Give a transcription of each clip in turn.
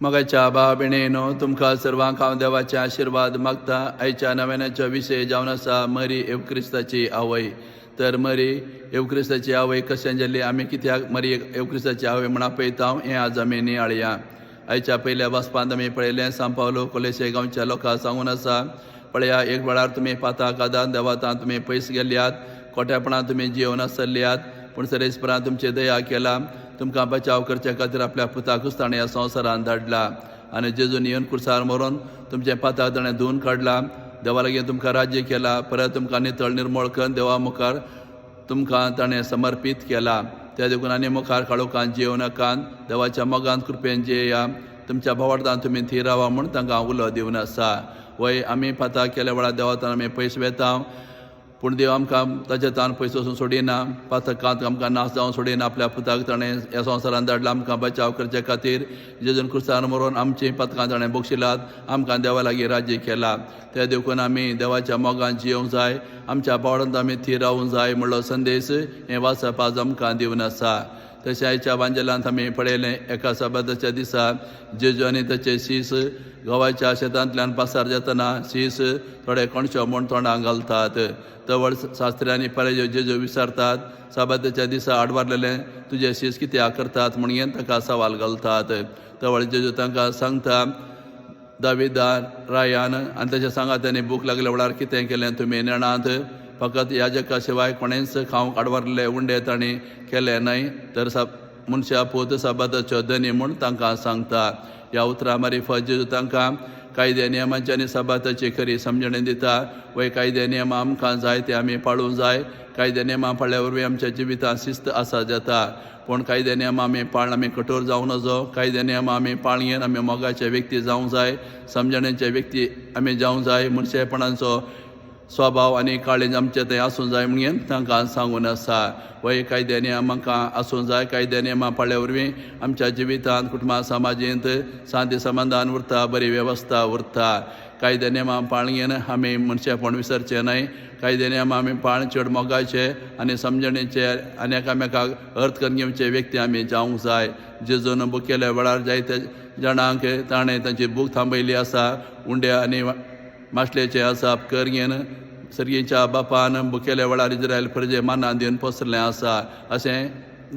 मगाच्या भाव भयणीनो, तुमकां सर्वांक हांव देवाचे आशिर्वाद मागता. आयच्या नव्यानाचो विशय जावन आसा मरी येवक्रिस्ताची आवय. तर मरी येवक्रिस्ताची आवय कशें जाल्ली, आमी कित्याक मरी येवक्रिस्ताची आवय म्हण आपयता हें आज आमी नियाळया. आयच्या पयल्या वाचपांत आमी पळयलें सांत पावलो कोलेसे गांवच्या लोकांक सांगून आसा, पळया, एक वेळार तुमी पातां कादात, देवातां तुमी पयस गेल्ल्यात, खोटेपणां तुमी जिवन आसल्ल्यात, पूण सरेस्परां तुमची दया केला. तुमकां बचाव करचे खातीर आपल्या पुताकूच ताणें ह्या संवसारांत धाडला आनी जेजून येवन कुर्सार मरून तुमचे पाताक ताणें धुवन काडला. देवा लागीं तुमकां राज्य केला, परत तुमकां नितळ निर्मळ करून देवा मुखार तुमकां ताणें समर्पीत केला. त्या देखून आनी मुखार काळोखांत जियो नाकात, देवाच्या मोगांत कृपेन जियेया. तुमच्या भावार्थान तुमी थी रावा म्हूण तांकां उलो दिवन आसा. वय आमी पाताक केल्या वेळार देवातान आमी पयस वेता, पूण देव आमकां ताचे तान पयस वचून सोडिना, पातकांत आमकां नाश जावन सोडिना. आपल्या पुताक ताणें ह्या संवसारांत धाडला आमकां बचाव करचे खातीर. जेजून क्रुसार मरून आमची पातकां ताणें बक्षिलात, आमकां देवा लागीं राज्य केला. त्या देखून आमी देवाच्या मोगांत जियोंक जाय, आमच्या पावडांत आमी थी रावूंक जाय म्हणलो संदेश हें वाचप आज आमकां दिवन आसा. तशें आयच्या वांजेलांत आमी पळयलें, एका सबाताच्या दिसा जेजू आनी ताचे शीस गंवाच्या शेतांतल्यान पासार जातना शीस थोडे कणशो म्हूण तोंडाक घालतात. तवळ शास्त्री आनी फरिसाय जेजू विचारतात, साबाताच्या दिसा आडवारलेलें तुजे शीस कित्याक करतात म्हणून ताका सवाल घालतात. तवळ जेजू तांकां सांगता, दाविदान रायान आनी ताच्या सांगात्यांनी भूक लागल्या वेळार कितें केलें तुमी नेणात? फकत याजका शिवाय कोणेंच खावंक आडवारले उंडे तांणी केले न्हय, तर मनशा पूत साबाताच्यो धनी म्हूण तांकां सांगता. ह्या उतरां मार्फत जेजू तांकां कायदे नियमांची आनी साबाताची खरी समजणी दिता. वय कायदे नियम आमकां जाय ते आमी पाळूंक जाय. कायदे नियमां पाळ्ळ्या वरवीं आमच्या जिवितांत शिस्त आसा जाता, पूण कायदे नियम आमी पाळून आमी कठोर जावं नजो. कायदे नियम आमी पाळयेन आमी मोगाचे व्यक्ती जावंक जाय, समजणेचे व्यक्ती आमी जावंक जाय. मनशेपणाचो स्वभाव आनी काळीज आमचे थंय आसूं जाय म्हणून तांकां सांगून आसा. वय कायदे नियम आमकां आसूं जाय. कायदे नियमां पाळ्ळ्या वरवीं आमच्या जिवितांत कुटुंबां समाजींत शांती समाधान उरता, बरी वेवस्था उरता. कायदे नियमां पाळयेन आमी मनशेपण विसरचें न्हय. कायदे नियम आमी पाळून चड मोगाचे आनी समजणेचे आनी एकामेकाक अर्थ करून घेवचे व्यक्ती आमी जावंक जाय. जेजून बूक केल्या वेळार जायते जाणांक ताणें तांची बूक थांबयली आसा. उंडे आनी माशलेचे आसाप करगेन सर्गेच्या बापान बुकेल्या वेळार इस्रायल प्रजे मानान दिवन पसरलें आसा. अशें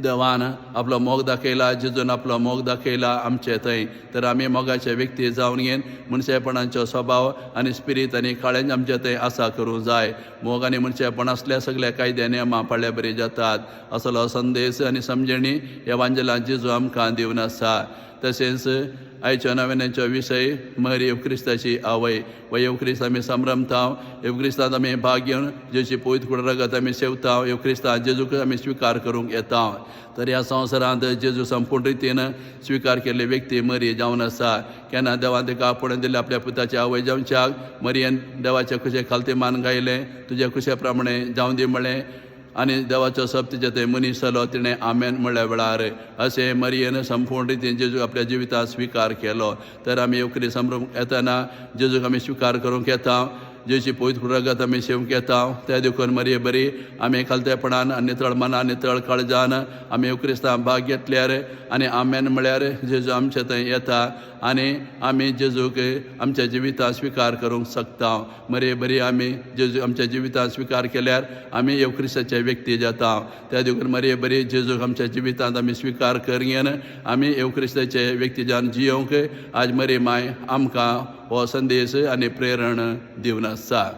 देवान आपलो मोग दाखयला, जेजून आपलो मोग दाखयला आमचे थंय. तर आमी मोगाचे व्यक्ती जावन घेवन मनशेपणाचो स्वभाव आनी स्पिरीट आनी काळेंज आमचे थंय आसा करूं जाय. मोग आनी मनशेपण असल्या सगळ्या कायदे नियमां पाळ्ळे बरी जातात असलो संदेश आनी समजणी ह्या वांजेलांत जेजू आमकां दिवन आसा. तशेंच आयच्या नव्यानाचो विशय मरी येवक्रिस्ताची आवय. व येवक्रिस्त आमी संभ्रमता, येवक्रिस्तांत आमी भाग घेवन जेची पवित्र कुड रगत आमी सेवता, येवक्रिस्तांत जेजूक आमी स्विकार करूंक येता. तर ह्या संवसारांत जेजू संपूर्ण रितीन स्विकार केल्ली व्यक्ती मरी जावन आसा. केन्ना देवान तिका आपणे दिल्ले आपल्या पुताची आवय जावच्याक मरयेन देवाचे कुशे खालतीमान गायलें, तुज्या कुशे प्रमाणे जावं दी म्हणलें आनी देवाचो सब तिचे थंय मनीस जालो. तिणें आमेन म्हणल्या वेळार अशें मरयेन संपूर्ण रितीन जेजू आपल्या जिवितांत स्विकार केलो. तर आमी येवक्रिस्त संभ्रमूंक येतना जेजूक आमी स्विकार करूंक येता, जेची पवित्र रगत आमी सेवूंक येता. त्या देखून मरी बरी आमी खालतेपणान आनी नितळ मनान नितळ काळजान आमी येवक्रिस्तांत भाग घेतल्यार आनी आमेन म्हळ्यार जेजू आमचे थंय येता आनी आमी जेजूक आमच्या जिवितांत स्विकार करूंक शकता. मरी बरी आमी जेजू आमच्या जिवितांत स्विकार केल्यार आमी येवक्रिस्ताचे व्यक्ती जाता. त्या देखून मरी बरी जेजूक आमच्या जिवितांत आमी स्विकार करून आमी येवक्रिस्ताचे व्यक्ती जावन जियोंक आज मरी माय आमकां हो संदेश आनी प्रेरण दिवन आसा.